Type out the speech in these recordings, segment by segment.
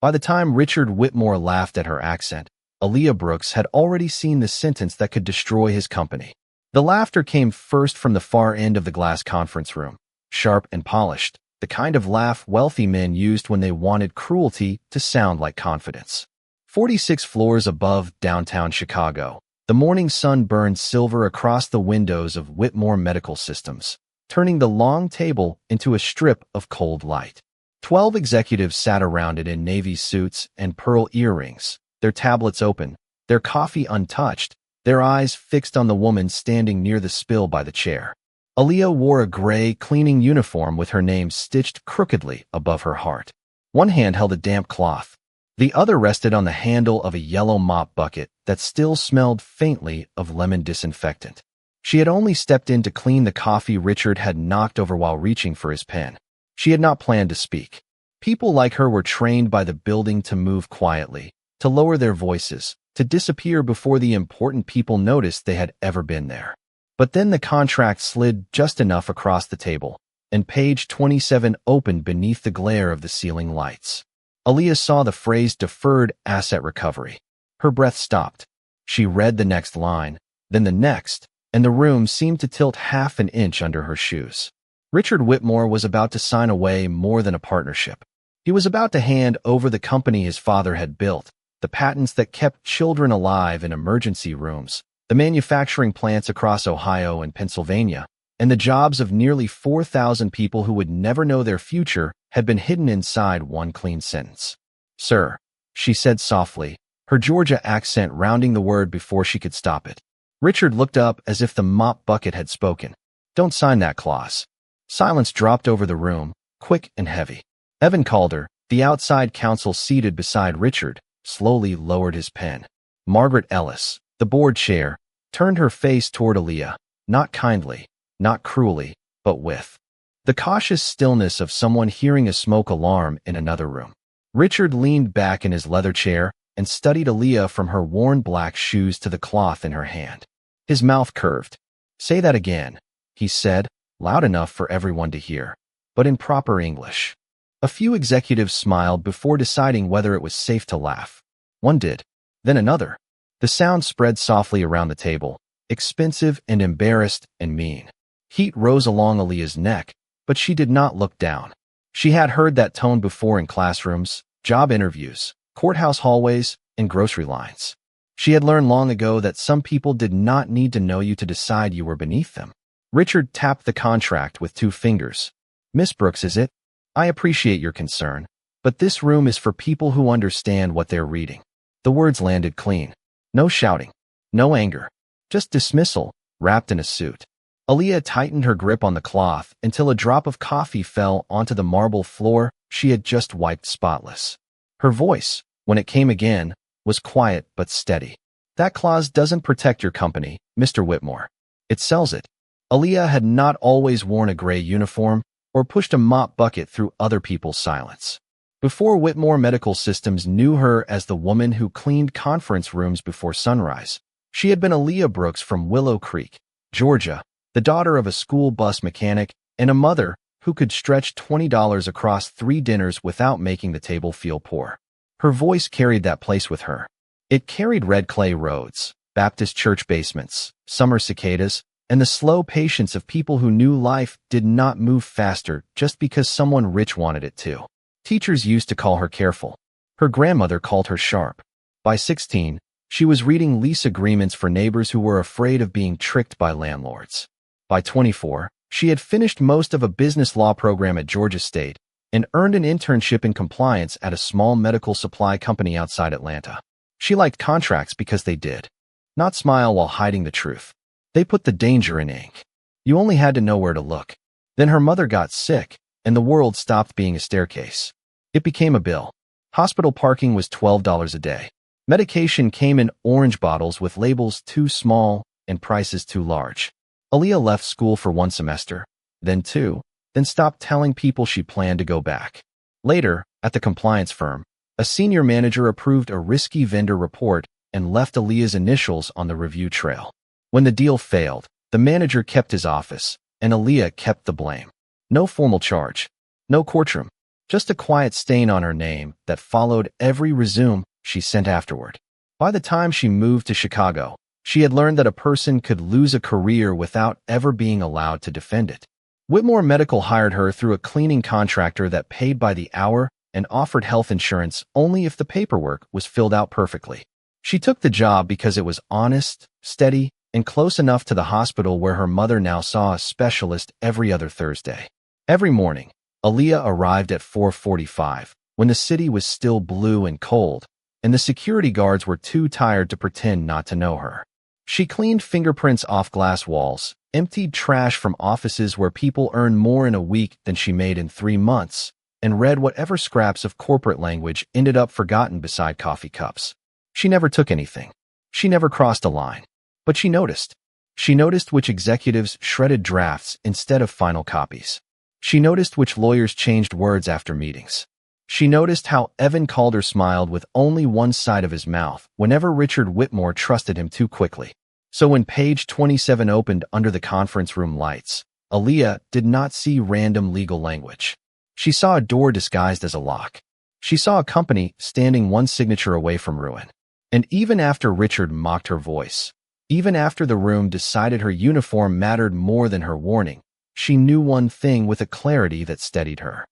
By the time Richard Whitmore laughed at her accent, Aaliyah Brooks had already seen the sentence that could destroy his company. The laughter came first from the far end of the glass conference room, sharp and polished, the kind of laugh wealthy men used when they wanted cruelty to sound like confidence. 46 floors above downtown Chicago, the morning sun burned silver across the windows of Whitmore Medical Systems, turning the long table into a strip of cold light. 12 executives sat around it in navy suits and pearl earrings, their tablets open, their coffee untouched, their eyes fixed on the woman standing near the spill by the chair. Aaliyah wore a gray cleaning uniform with her name stitched crookedly above her heart. One hand held a damp cloth. The other rested on the handle of a yellow mop bucket that still smelled faintly of lemon disinfectant. She had only stepped in to clean the coffee Richard had knocked over while reaching for his pen. She had not planned to speak. People like her were trained by the building to move quietly, to lower their voices, to disappear before the important people noticed they had ever been there. But then the contract slid just enough across the table, and page 27 opened beneath the glare of the ceiling lights. Aaliyah saw the phrase deferred asset recovery. Her breath stopped. She read the next line, then the next, and the room seemed to tilt half an inch under her shoes. Richard Whitmore was about to sign away more than a partnership. He was about to hand over the company his father had built, the patents that kept children alive in emergency rooms, the manufacturing plants across Ohio and Pennsylvania, and the jobs of nearly 4,000 people who would never know their future had been hidden inside one clean sentence. "Sir," she said softly, her Georgia accent rounding the word before she could stop it. Richard looked up as if the mop bucket had spoken. "Don't sign that clause." Silence dropped over the room, quick and heavy. Evan Calder, the outside counsel seated beside Richard, slowly lowered his pen. Margaret Ellis, the board chair, turned her face toward Aaliyah, not kindly, not cruelly, but with the cautious stillness of someone hearing a smoke alarm in another room. Richard leaned back in his leather chair and studied Aaliyah from her worn black shoes to the cloth in her hand. His mouth curved. "Say that again," he said, loud enough for everyone to hear, but in proper English. A few executives smiled before deciding whether it was safe to laugh. One did, then another. The sound spread softly around the table, expensive and embarrassed and mean. Heat rose along Aaliyah's neck, but she did not look down. She had heard that tone before in classrooms, job interviews, courthouse hallways, and grocery lines. She had learned long ago that some people did not need to know you to decide you were beneath them. Richard tapped the contract with 2 fingers. "Miss Brooks, is it? I appreciate your concern, but this room is for people who understand what they're reading." The words landed clean. No shouting, no anger, just dismissal, wrapped in a suit. Aaliyah tightened her grip on the cloth until a drop of coffee fell onto the marble floor she had just wiped spotless. Her voice, when it came again, was quiet but steady. "That clause doesn't protect your company, Mr. Whitmore. It sells it." Aaliyah had not always worn a gray uniform or pushed a mop bucket through other people's silence. Before Whitmore Medical Systems knew her as the woman who cleaned conference rooms before sunrise, she had been Aaliyah Brooks from Willow Creek, Georgia, the daughter of a school bus mechanic and a mother who could stretch $20 across 3 dinners without making the table feel poor. Her voice carried that place with her. It carried red clay roads, Baptist church basements, summer cicadas, and the slow patience of people who knew life did not move faster just because someone rich wanted it to. Teachers used to call her careful. Her grandmother called her sharp. By 16, she was reading lease agreements for neighbors who were afraid of being tricked by landlords. By 24, she had finished most of a business law program at Georgia State and earned an internship in compliance at a small medical supply company outside Atlanta. She liked contracts because they did not smile while hiding the truth. They put the danger in ink. You only had to know where to look. Then her mother got sick, and the world stopped being a staircase. It became a bill. Hospital parking was $12 a day. Medication came in orange bottles with labels too small and prices too large. Aaliyah left school for 1 semester, then 2, then stopped telling people she planned to go back. Later, at the compliance firm, a senior manager approved a risky vendor report and left Aaliyah's initials on the review trail. When the deal failed, the manager kept his office, and Aaliyah kept the blame. No formal charge. No courtroom. just a quiet stain on her name that followed every resume she sent afterward. By the time she moved to Chicago, she had learned that a person could lose a career without ever being allowed to defend it. Whitmore Medical hired her through a cleaning contractor that paid by the hour and offered health insurance only if the paperwork was filled out perfectly. She took the job because it was honest, steady, and close enough to the hospital where her mother now saw a specialist every other Thursday. Every morning, Aaliyah arrived at 4:45, when the city was still blue and cold, and the security guards were too tired to pretend not to know her. She cleaned fingerprints off glass walls, emptied trash from offices where people earn more in a week than she made in 3 months, and read whatever scraps of corporate language ended up forgotten beside coffee cups. She never took anything. She never crossed a line. But she noticed. She noticed which executives shredded drafts instead of final copies. She noticed which lawyers changed words after meetings. She noticed how Evan Calder smiled with only one side of his mouth whenever Richard Whitmore trusted him too quickly. So when page 27 opened under the conference room lights, Aaliyah did not see random legal language. She saw a door disguised as a lock. She saw a company standing one signature away from ruin. And even after Richard mocked her voice, even after the room decided her uniform mattered more than her warning, she knew one thing with a clarity that steadied her.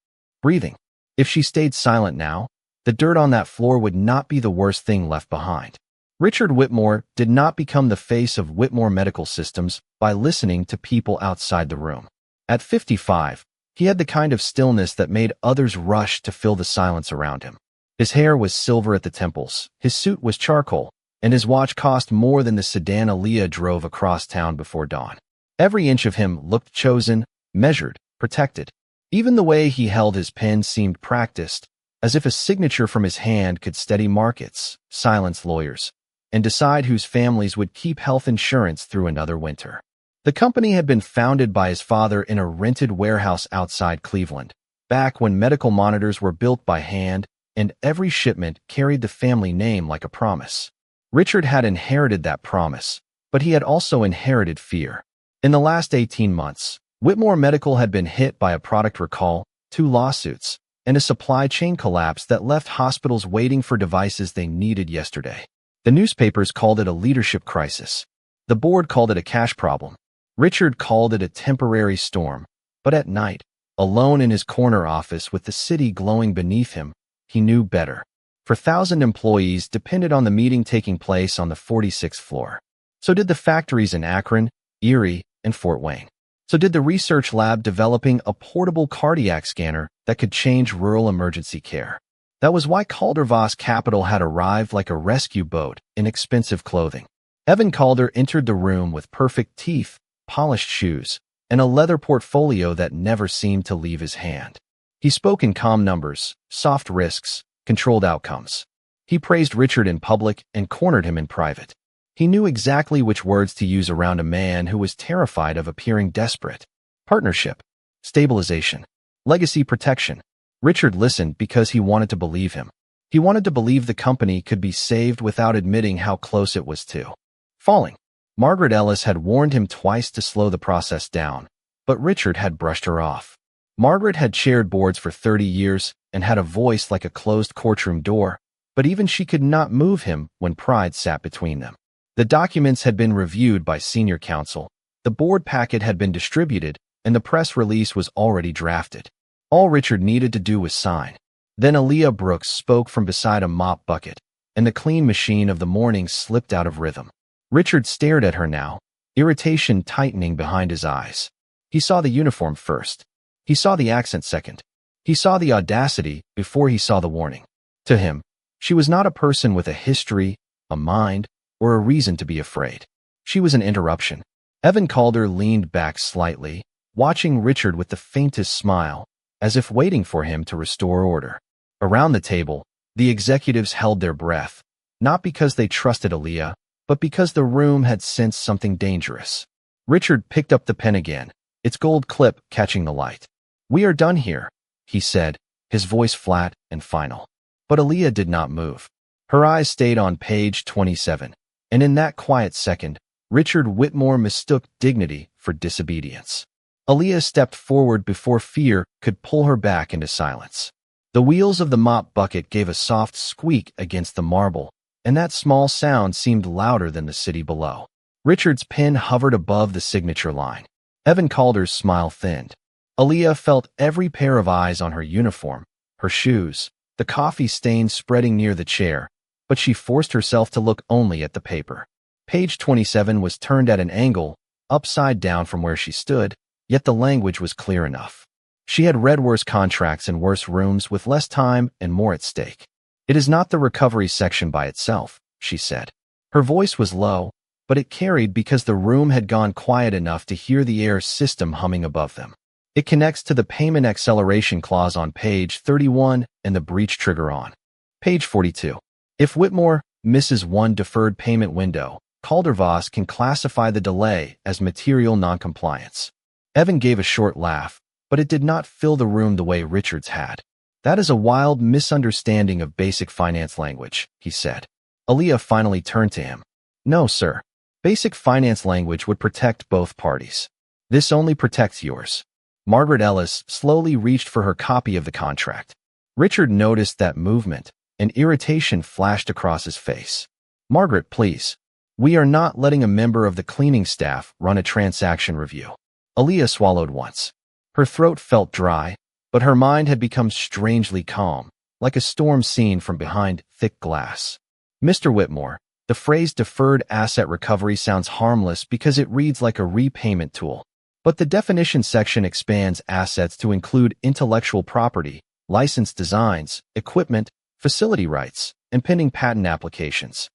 Breathing. If she stayed silent now, the dirt on that floor would not be the worst thing left behind. Richard Whitmore did not become the face of Whitmore Medical Systems by listening to people outside the room. At 55, he had the kind of stillness that made others rush to fill the silence around him. His hair was silver at the temples, his suit was charcoal, and his watch cost more than the sedan Aaliyah drove across town before dawn. Every inch of him looked chosen, measured, protected. Even the way he held his pen seemed practiced, as if a signature from his hand could steady markets, silence lawyers, and decide whose families would keep health insurance through another winter. The company had been founded by his father in a rented warehouse outside Cleveland, back when medical monitors were built by hand and every shipment carried the family name like a promise. Richard had inherited that promise, but he had also inherited fear. In the last 18 months, Whitmore Medical had been hit by a product recall, 2 lawsuits, and a supply chain collapse that left hospitals waiting for devices they needed yesterday. The newspapers called it a leadership crisis. The board called it a cash problem. Richard called it a temporary storm. But at night, alone in his corner office with the city glowing beneath him, he knew better. 4,000 employees depended on the meeting taking place on the 46th floor. So did the factories in Akron, Erie, and Fort Wayne. So did the research lab developing a portable cardiac scanner that could change rural emergency care. That was why Calder-Voss Capital had arrived like a rescue boat in expensive clothing. Evan Calder entered the room with perfect teeth, polished shoes, and a leather portfolio that never seemed to leave his hand. He spoke in calm numbers, soft risks, controlled outcomes. He praised Richard in public and cornered him in private. He knew exactly which words to use around a man who was terrified of appearing desperate. Partnership, stabilization, legacy protection. Richard listened because he wanted to believe him. He wanted to believe the company could be saved without admitting how close it was to falling. Margaret Ellis had warned him twice to slow the process down, but Richard had brushed her off. Margaret had chaired boards for 30 years and had a voice like a closed courtroom door, but even she could not move him when pride sat between them. The documents had been reviewed by senior counsel, the board packet had been distributed, and the press release was already drafted. All Richard needed to do was sign. Then Aaliyah Brooks spoke from beside a mop bucket, and the clean machine of the morning slipped out of rhythm. Richard stared at her now, irritation tightening behind his eyes. He saw the uniform first. He saw the accent second. He saw the audacity before he saw the warning. To him, she was not a person with a history, a mind, or a reason to be afraid. She was an interruption. Evan Calder leaned back slightly, watching Richard with the faintest smile, as if waiting for him to restore order. Around the table, the executives held their breath, not because they trusted Aaliyah, but because the room had sensed something dangerous. Richard picked up the pen again, its gold clip catching the light. "We are done here," he said, his voice flat and final. But Aaliyah did not move. Her eyes stayed on page 27, and in that quiet second, Richard Whitmore mistook dignity for disobedience. Aaliyah stepped forward before fear could pull her back into silence. The wheels of the mop bucket gave a soft squeak against the marble, and that small sound seemed louder than the city below. Richard's pen hovered above the signature line. Evan Calder's smile thinned. Aaliyah felt every pair of eyes on her uniform, her shoes, the coffee stains spreading near the chair, but she forced herself to look only at the paper. Page 27 was turned at an angle, upside down from where she stood, yet the language was clear enough. She had read worse contracts in worse rooms with less time and more at stake. "It is not the recovery section by itself," she said. Her voice was low, but it carried because the room had gone quiet enough to hear the air system humming above them. "It connects to the payment acceleration clause on page 31 and the breach trigger on page 42. If Whitmore misses one deferred payment window, Caldervoss can classify the delay as material noncompliance." Evan gave a short laugh, but it did not fill the room the way Richards had. "That is a wild misunderstanding of basic finance language," he said. Aaliyah finally turned to him. "No, sir. Basic finance language would protect both parties. This only protects yours." Margaret Ellis slowly reached for her copy of the contract. Richard noticed that movement, and irritation flashed across his face. "Margaret, please. We are not letting a member of the cleaning staff run a transaction review." Aaliyah swallowed once. Her throat felt dry, but her mind had become strangely calm, like a storm seen from behind thick glass. "Mr. Whitmore, the phrase deferred asset recovery sounds harmless because it reads like a repayment tool. But the definition section expands assets to include intellectual property, licensed designs, equipment, facility rights, and pending patent applications."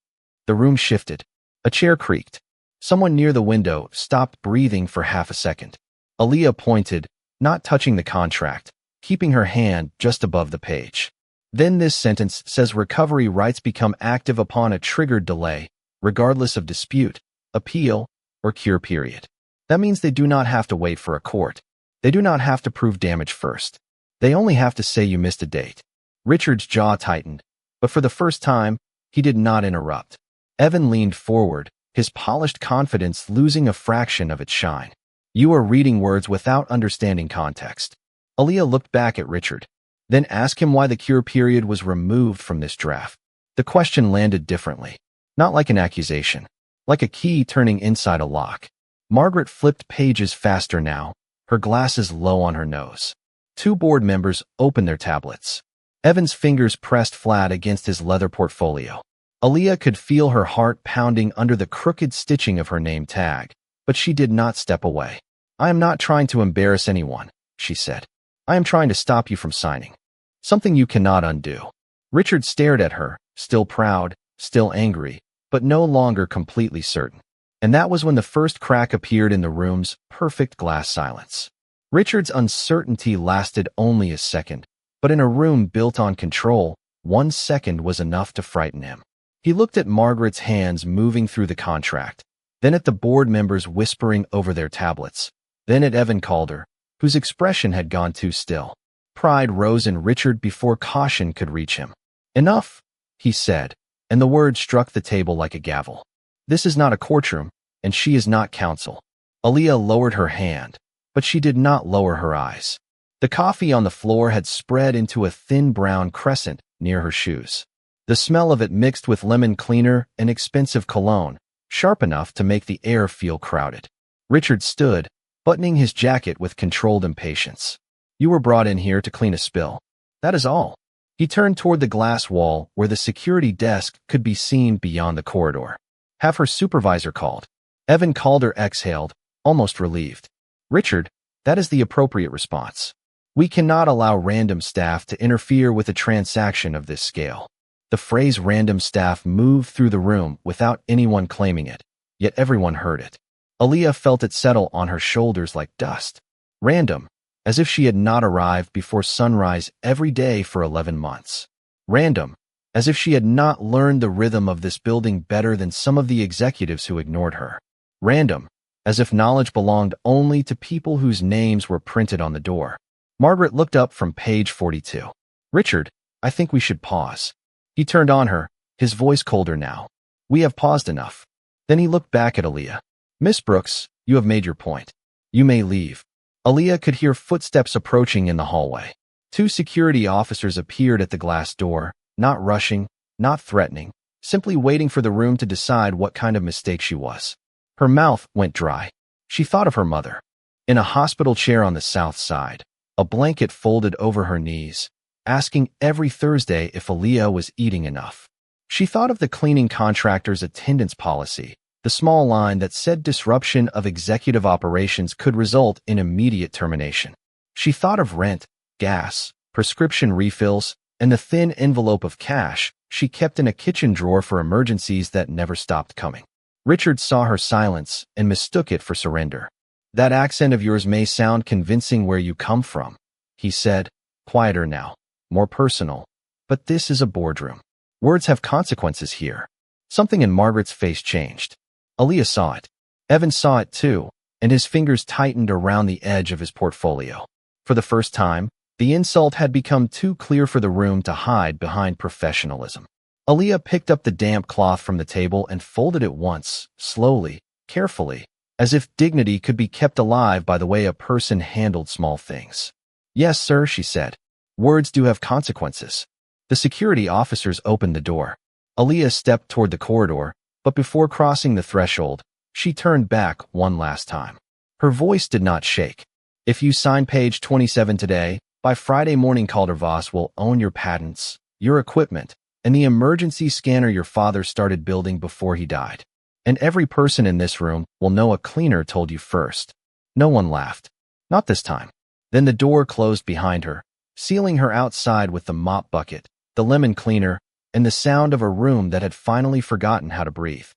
The room shifted. A chair creaked. Someone near the window stopped breathing for half a second. Aaliyah pointed, not touching the contract, keeping her hand just above the page. "Then this sentence says recovery rights become active upon a triggered delay, regardless of dispute, appeal, or cure period. That means they do not have to wait for a court. They do not have to prove damage first. They only have to say you missed a date." Richard's jaw tightened, but for the first time, he did not interrupt. Evan leaned forward, his polished confidence losing a fraction of its shine. "You are reading words without understanding context." Aaliyah looked back at Richard. "Then ask him why the cure period was removed from this draft." The question landed differently. Not like an accusation. Like a key turning inside a lock. Margaret flipped pages faster now, her glasses low on her nose. Two board members opened their tablets. Evan's fingers pressed flat against his leather portfolio. Aaliyah could feel her heart pounding under the crooked stitching of her name tag, but she did not step away. "I am not trying to embarrass anyone," she said. "I am trying to stop you from signing. Something you cannot undo." Richard stared at her, still proud, still angry, but no longer completely certain. And that was when the first crack appeared in the room's perfect glass silence. Richard's uncertainty lasted only a second, but in a room built on control, 1 second was enough to frighten him. He looked at Margaret's hands moving through the contract, then at the board members whispering over their tablets, then at Evan Calder, whose expression had gone too still. Pride rose in Richard before caution could reach him. "Enough," he said, and the word struck the table like a gavel. "This is not a courtroom, and she is not counsel." Aaliyah lowered her hand, but she did not lower her eyes. The coffee on the floor had spread into a thin brown crescent near her shoes. The smell of it mixed with lemon cleaner and expensive cologne, sharp enough to make the air feel crowded. Richard stood, buttoning his jacket with controlled impatience. "You were brought in here to clean a spill. That is all." He turned toward the glass wall where the security desk could be seen beyond the corridor. "Have her supervisor called." Evan Calder exhaled, almost relieved. "Richard, that is the appropriate response. We cannot allow random staff to interfere with a transaction of this scale." The phrase random staff moved through the room without anyone claiming it, yet everyone heard it. Aaliyah felt it settle on her shoulders like dust. Random, as if she had not arrived before sunrise every day for 11 months. Random, as if she had not learned the rhythm of this building better than some of the executives who ignored her. Random, as if knowledge belonged only to people whose names were printed on the door. Margaret looked up from page 42. "Richard, I think we should pause." He turned on her, his voice colder now. "We have paused enough." Then he looked back at Aaliyah. "Miss Brooks, you have made your point. You may leave." Aaliyah could hear footsteps approaching in the hallway. Two security officers appeared at the glass door, not rushing, not threatening, simply waiting for the room to decide what kind of mistake she was. Her mouth went dry. She thought of her mother. In a hospital chair on the south side, a blanket folded over her knees, asking every Thursday if Aaliyah was eating enough. She thought of the cleaning contractor's attendance policy, the small line that said disruption of executive operations could result in immediate termination. She thought of rent, gas, prescription refills, and the thin envelope of cash she kept in a kitchen drawer for emergencies that never stopped coming. Richard saw her silence and mistook it for surrender. "That accent of yours may sound convincing where you come from," he said, quieter now, more personal. "But this is a boardroom. Words have consequences here." Something in Margaret's face changed. Aaliyah saw it. Evan saw it too, and his fingers tightened around the edge of his portfolio. For the first time, the insult had become too clear for the room to hide behind professionalism. Aaliyah picked up the damp cloth from the table and folded it once, slowly, carefully, as if dignity could be kept alive by the way a person handled small things. "Yes, sir," she said. "Words do have consequences." The security officers opened the door. Aaliyah stepped toward the corridor, but before crossing the threshold, she turned back one last time. Her voice did not shake. "If you sign page 27 today, by Friday morning Caldervos will own your patents, your equipment, and the emergency scanner your father started building before he died. And every person in this room will know a cleaner told you first." No one laughed. Not this time. Then the door closed behind her, sealing her outside with the mop bucket, the lemon cleaner, and the sound of a room that had finally forgotten how to breathe.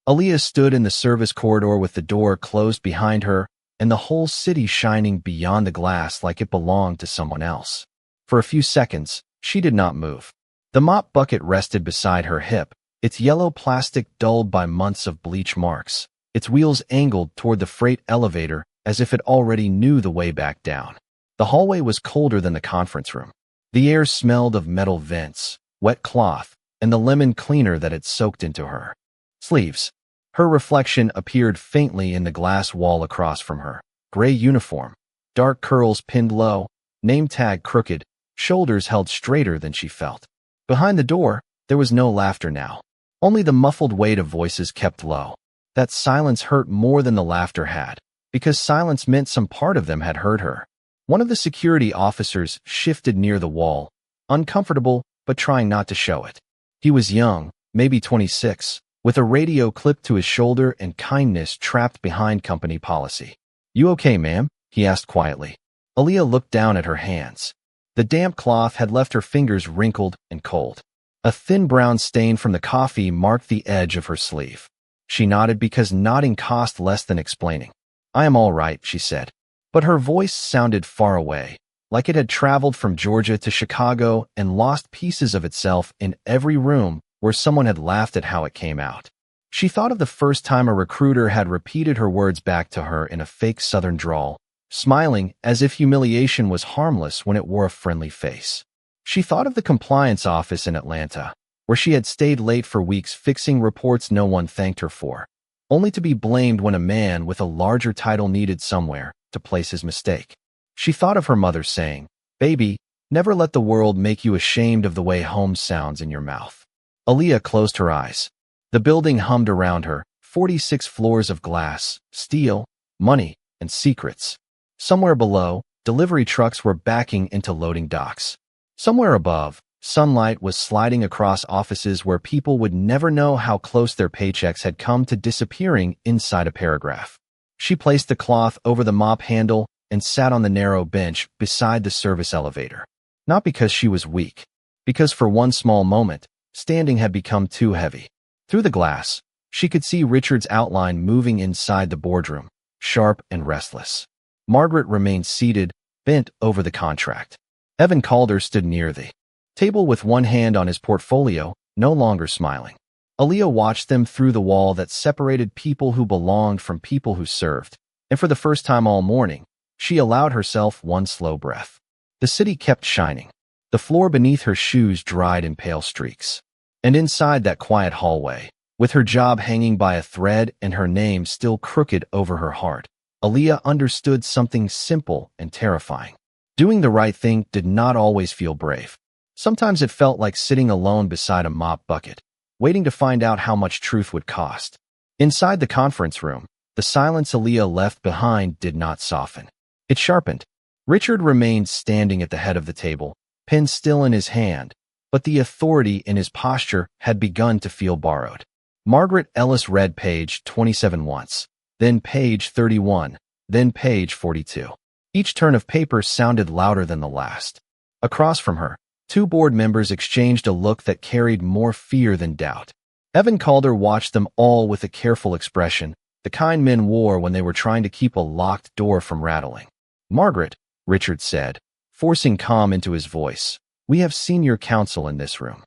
Aaliyah stood in the service corridor with the door closed behind her, and the whole city shining beyond the glass like it belonged to someone else. For a few seconds, she did not move. The mop bucket rested beside her hip, its yellow plastic dulled by months of bleach marks, its wheels angled toward the freight elevator as if it already knew the way back down. The hallway was colder than the conference room. The air smelled of metal vents, wet cloth, and the lemon cleaner that had soaked into her sleeves. Her reflection appeared faintly in the glass wall across from her. Gray uniform, dark curls pinned low, name tag crooked, shoulders held straighter than she felt. Behind the door, there was no laughter now. Only the muffled weight of voices kept low. That silence hurt more than the laughter had, because silence meant some part of them had heard her. One of the security officers shifted near the wall, uncomfortable but trying not to show it. He was young, maybe 26, with a radio clipped to his shoulder and kindness trapped behind company policy. "You okay, ma'am?" he asked quietly. Aaliyah looked down at her hands. The damp cloth had left her fingers wrinkled and cold. A thin brown stain from the coffee marked the edge of her sleeve. She nodded because nodding cost less than explaining. "I am all right," she said. But her voice sounded far away, like it had traveled from Georgia to Chicago and lost pieces of itself in every room where someone had laughed at how it came out. She thought of the first time a recruiter had repeated her words back to her in a fake Southern drawl, smiling as if humiliation was harmless when it wore a friendly face. She thought of the compliance office in Atlanta, where she had stayed late for weeks fixing reports no one thanked her for, only to be blamed when a man with a larger title needed somewhere to place his mistake. She thought of her mother saying, "Baby, never let the world make you ashamed of the way home sounds in your mouth." Aaliyah closed her eyes. The building hummed around her, 46 floors of glass, steel, money, and secrets. Somewhere below, delivery trucks were backing into loading docks. Somewhere above, sunlight was sliding across offices where people would never know how close their paychecks had come to disappearing inside a paragraph. She placed the cloth over the mop handle and sat on the narrow bench beside the service elevator. Not because she was weak, because for one small moment, standing had become too heavy. Through the glass, she could see Richard's outline moving inside the boardroom, sharp and restless. Margaret remained seated, bent over the contract. Evan Calder stood near the table with one hand on his portfolio, no longer smiling. Aaliyah watched them through the wall that separated people who belonged from people who served, and for the first time all morning, she allowed herself one slow breath. The city kept shining. The floor beneath her shoes dried in pale streaks. And inside that quiet hallway, with her job hanging by a thread and her name still crooked over her heart, Aaliyah understood something simple and terrifying. Doing the right thing did not always feel brave. Sometimes it felt like sitting alone beside a mop bucket, waiting to find out how much truth would cost. Inside the conference room, the silence Aaliyah left behind did not soften. It sharpened. Richard remained standing at the head of the table, pen still in his hand, but the authority in his posture had begun to feel borrowed. Margaret Ellis read page 27 once, then page 31, then page 42. Each turn of paper sounded louder than the last. Across from her, two board members exchanged a look that carried more fear than doubt. Evan Calder watched them all with a careful expression, the kind men wore when they were trying to keep a locked door from rattling. "Margaret," Richard said, forcing calm into his voice, "we have senior counsel in this room."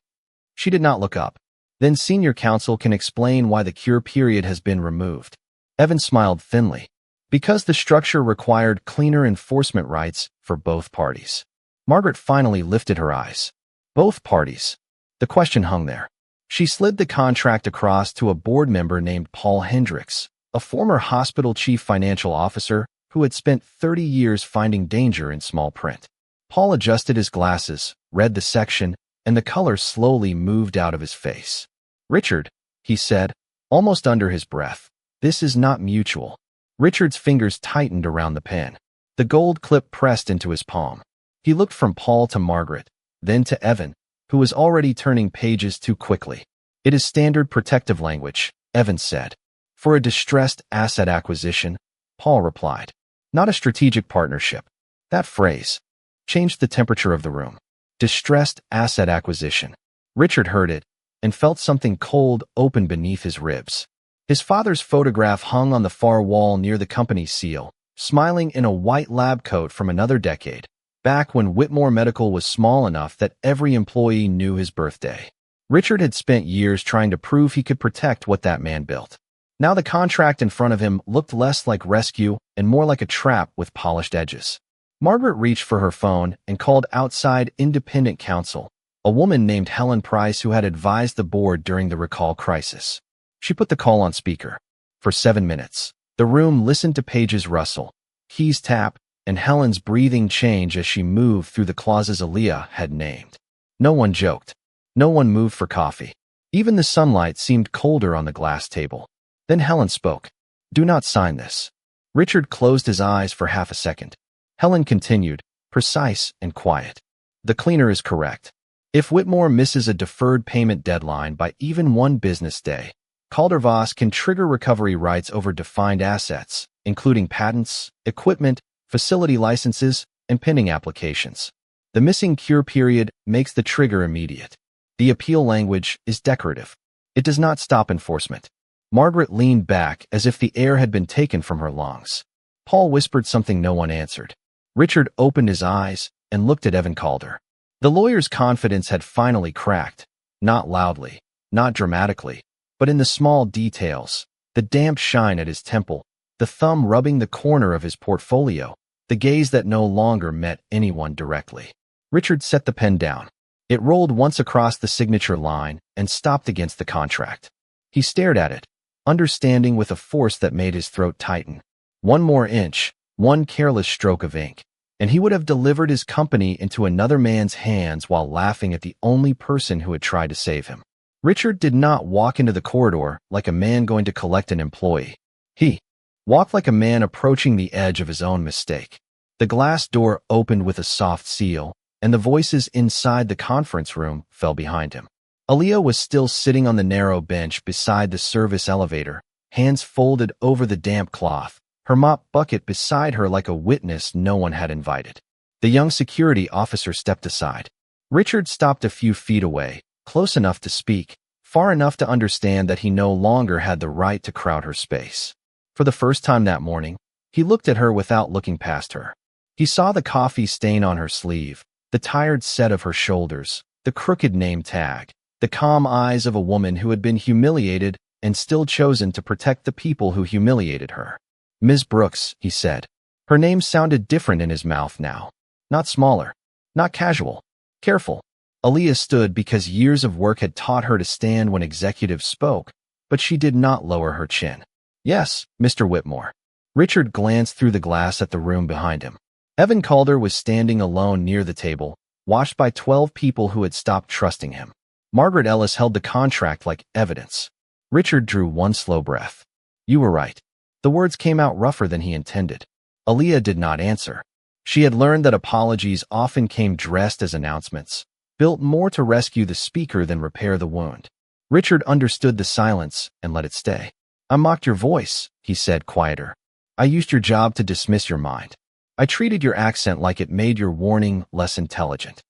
She did not look up. "Then senior counsel can explain why the cure period has been removed." Evan smiled thinly. "Because the structure required cleaner enforcement rights for both parties." Margaret finally lifted her eyes. Both parties. The question hung there. She slid the contract across to a board member named Paul Hendricks, a former hospital chief financial officer who had spent 30 years finding danger in small print. Paul adjusted his glasses, read the section, and the color slowly moved out of his face. "Richard," he said, almost under his breath, "this is not mutual." Richard's fingers tightened around the pen. The gold clip pressed into his palm. He looked from Paul to Margaret, then to Evan, who was already turning pages too quickly. "It is standard protective language," Evan said. "For a distressed asset acquisition," Paul replied. "Not a strategic partnership." That phrase changed the temperature of the room. Distressed asset acquisition. Richard heard it and felt something cold open beneath his ribs. His father's photograph hung on the far wall near the company's seal, smiling in a white lab coat from another decade, back when Whitmore Medical was small enough that every employee knew his birthday. Richard had spent years trying to prove he could protect what that man built. Now the contract in front of him looked less like rescue and more like a trap with polished edges. Margaret reached for her phone and called outside independent counsel, a woman named Helen Price who had advised the board during the recall crisis. She put the call on speaker. For 7 minutes, the room listened to pages rustle, keys tap, and Helen's breathing change as she moved through the clauses Aaliyah had named. No one joked. No one moved for coffee. Even the sunlight seemed colder on the glass table. Then Helen spoke. "Do not sign this." Richard closed his eyes for half a second. Helen continued, precise and quiet. "The cleaner is correct. If Whitmore misses a deferred payment deadline by even one business day, Caldervoss can trigger recovery rights over defined assets, including patents, equipment, facility licenses, and pending applications. The missing cure period makes the trigger immediate. The appeal language is decorative. It does not stop enforcement." Margaret leaned back as if the air had been taken from her lungs. Paul whispered something no one answered. Richard opened his eyes and looked at Evan Calder. The lawyer's confidence had finally cracked, not loudly, not dramatically, but in the small details, the damp shine at his temple, the thumb rubbing the corner of his portfolio, the gaze that no longer met anyone directly. Richard set the pen down. It rolled once across the signature line and stopped against the contract. He stared at it, understanding with a force that made his throat tighten. One more inch, one careless stroke of ink, and he would have delivered his company into another man's hands while laughing at the only person who had tried to save him. Richard did not walk into the corridor like a man going to collect an employee. He walked like a man approaching the edge of his own mistake. The glass door opened with a soft seal, and the voices inside the conference room fell behind him. Aaliyah was still sitting on the narrow bench beside the service elevator, hands folded over the damp cloth, her mop bucket beside her like a witness no one had invited. The young security officer stepped aside. Richard stopped a few feet away, close enough to speak, far enough to understand that he no longer had the right to crowd her space. For the first time that morning, he looked at her without looking past her. He saw the coffee stain on her sleeve, the tired set of her shoulders, the crooked name tag, the calm eyes of a woman who had been humiliated and still chosen to protect the people who humiliated her. "Ms. Brooks," he said. Her name sounded different in his mouth now. Not smaller, not casual, careful. Aaliyah stood because years of work had taught her to stand when executives spoke, but she did not lower her chin. "Yes, Mr. Whitmore." Richard glanced through the glass at the room behind him. Evan Calder was standing alone near the table, watched by 12 people who had stopped trusting him. Margaret Ellis held the contract like evidence. Richard drew one slow breath. You were right. The words came out rougher than he intended. Aaliyah did not answer. She had learned that apologies often came dressed as announcements, built more to rescue the speaker than repair the wound. Richard understood the silence and let it stay. I mocked your voice, he said, quieter. I used your job to dismiss your mind. I treated your accent like it made your warning less intelligent.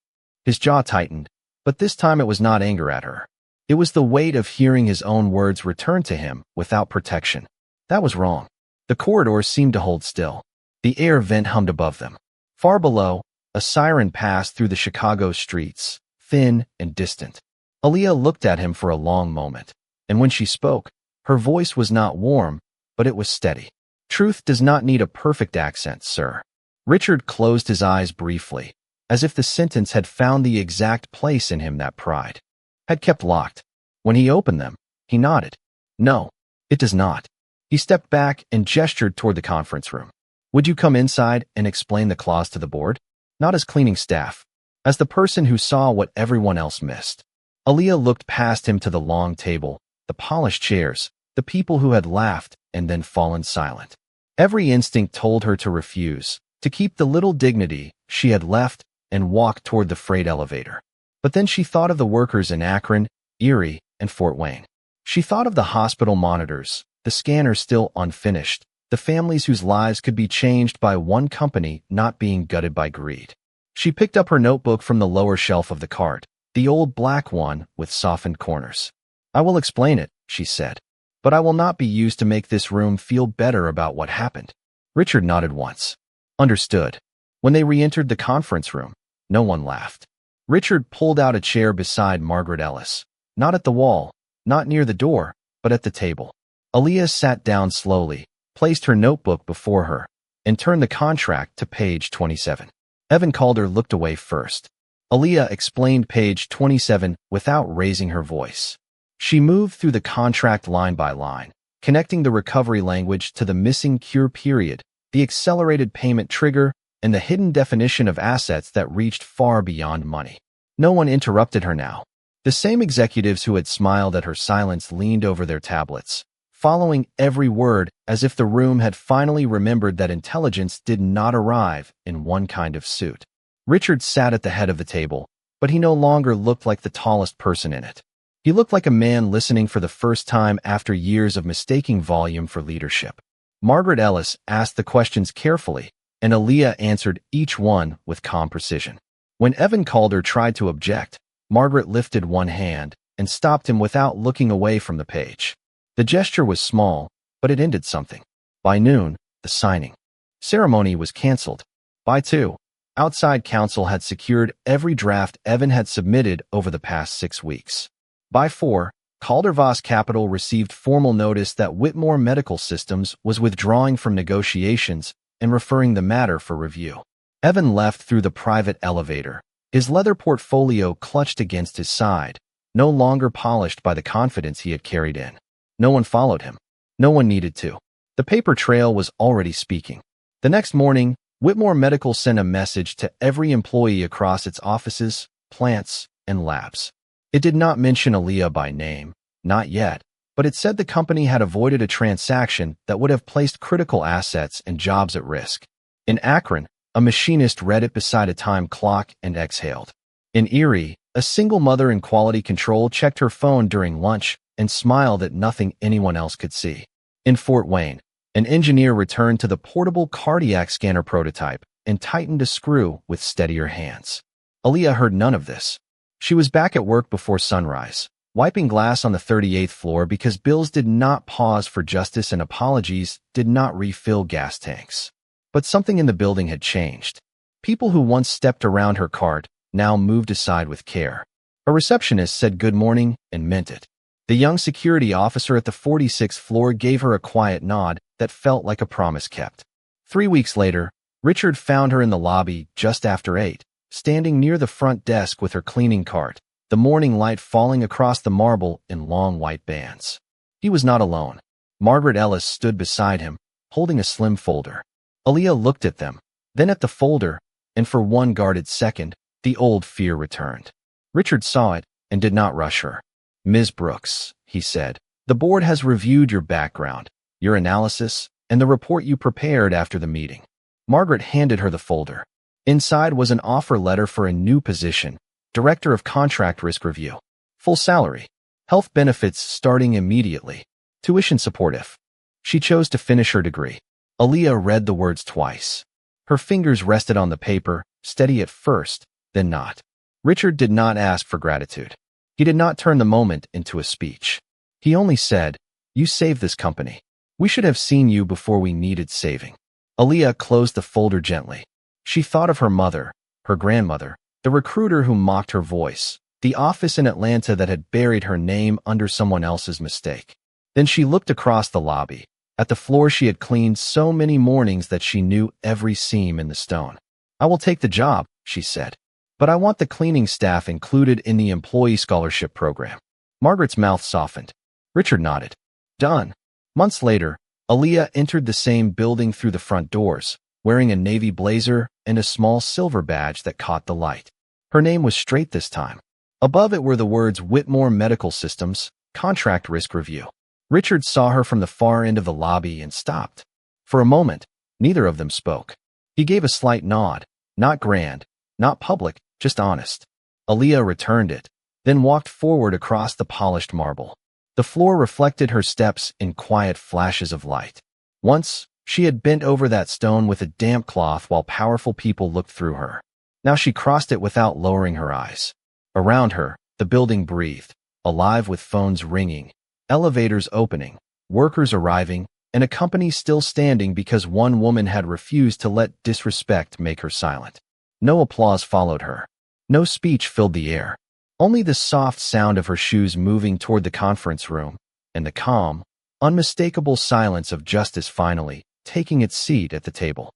His jaw tightened, but this time it was not anger at her. It was the weight of hearing his own words return to him without protection. That was wrong. The corridors seemed to hold still. The air vent hummed above them. Far below, a siren passed through the Chicago streets, thin and distant. Aaliyah looked at him for a long moment, and when she spoke, her voice was not warm, but it was steady. Truth does not need a perfect accent, sir. Richard closed his eyes briefly, as if the sentence had found the exact place in him that pride had kept locked. When he opened them, he nodded. No, it does not. He stepped back and gestured toward the conference room. Would you come inside and explain the clause to the board? Not as cleaning staff, as the person who saw what everyone else missed. Aaliyah looked past him to the long table, the polished chairs, the people who had laughed and then fallen silent. Every instinct told her to refuse, to keep the little dignity she had left and walk toward the freight elevator. But then she thought of the workers in Akron, Erie, and Fort Wayne. She thought of the hospital monitors, the scanners still unfinished, the families whose lives could be changed by one company not being gutted by greed. She picked up her notebook from the lower shelf of the cart, the old black one with softened corners. I will explain it, she said, but I will not be used to make this room feel better about what happened. Richard nodded once. Understood. When they re-entered the conference room, no one laughed. Richard pulled out a chair beside Margaret Ellis, not at the wall, not near the door, but at the table. Aaliyah sat down slowly, placed her notebook before her, and turned the contract to page 27. Evan Calder looked away first. Aaliyah explained page 27 without raising her voice. She moved through the contract line by line, connecting the recovery language to the missing cure period, the accelerated payment trigger, and the hidden definition of assets that reached far beyond money. No one interrupted her now. The same executives who had smiled at her silence leaned over their tablets, following every word as if the room had finally remembered that intelligence did not arrive in one kind of suit. Richard sat at the head of the table, but he no longer looked like the tallest person in it. He looked like a man listening for the first time after years of mistaking volume for leadership. Margaret Ellis asked the questions carefully, and Aaliyah answered each one with calm precision. When Evan Calder tried to object, Margaret lifted one hand and stopped him without looking away from the page. The gesture was small, but it ended something. By noon, the signing ceremony was canceled. By 2, outside counsel had secured every draft Evan had submitted over the past 6 weeks. By 4, Calder-Voss Capital received formal notice that Whitmore Medical Systems was withdrawing from negotiations and referring the matter for review. Evan left through the private elevator, his leather portfolio clutched against his side, no longer polished by the confidence he had carried in. No one followed him. No one needed to. The paper trail was already speaking. The next morning, Whitmore Medical sent a message to every employee across its offices, plants, and labs. It did not mention Aaliyah by name, not yet, but it said the company had avoided a transaction that would have placed critical assets and jobs at risk. In Akron, a machinist read it beside a time clock and exhaled. In Erie, a single mother in quality control checked her phone during lunch and smiled at nothing anyone else could see. In Fort Wayne, an engineer returned to the portable cardiac scanner prototype and tightened a screw with steadier hands. Aaliyah heard none of this. She was back at work before sunrise, wiping glass on the 38th floor because bills did not pause for justice and apologies did not refill gas tanks. But something in the building had changed. People who once stepped around her cart now moved aside with care. A receptionist said good morning and meant it. The young security officer at the 46th floor gave her a quiet nod that felt like a promise kept. 3 weeks later, Richard found her in the lobby just after 8, standing near the front desk with her cleaning cart, the morning light falling across the marble in long white bands. He was not alone. Margaret Ellis stood beside him, holding a slim folder. Aaliyah looked at them, then at the folder, and for one guarded second, the old fear returned. Richard saw it and did not rush her. "Ms. Brooks," he said, "the board has reviewed your background, your analysis, and the report you prepared after the meeting." Margaret handed her the folder. Inside was an offer letter for a new position, Director of Contract Risk Review. Full salary. Health benefits starting immediately. Tuition support if she chose to finish her degree. Aaliyah read the words twice. Her fingers rested on the paper, steady at first, then not. Richard did not ask for gratitude. He did not turn the moment into a speech. He only said, "You saved this company. We should have seen you before we needed saving." Aaliyah closed the folder gently. She thought of her mother, her grandmother, the recruiter who mocked her voice, the office in Atlanta that had buried her name under someone else's mistake. Then she looked across the lobby, at the floor she had cleaned so many mornings that she knew every seam in the stone. "I will take the job," she said, "but I want the cleaning staff included in the employee scholarship program." Margaret's mouth softened. Richard nodded. "Done." Months later, Aaliyah entered the same building through the front doors, wearing a navy blazer and a small silver badge that caught the light. Her name was straight this time. Above it were the words Whitmore Medical Systems, Contract Risk Review. Richard saw her from the far end of the lobby and stopped. For a moment, neither of them spoke. He gave a slight nod, not grand, not public, just honest. Aaliyah returned it, then walked forward across the polished marble. The floor reflected her steps in quiet flashes of light. Once, she had bent over that stone with a damp cloth while powerful people looked through her. Now she crossed it without lowering her eyes. Around her, the building breathed, alive with phones ringing, elevators opening, workers arriving, and a company still standing because one woman had refused to let disrespect make her silent. No applause followed her. No speech filled the air. Only the soft sound of her shoes moving toward the conference room, and the calm, unmistakable silence of justice finally taking its seat at the table.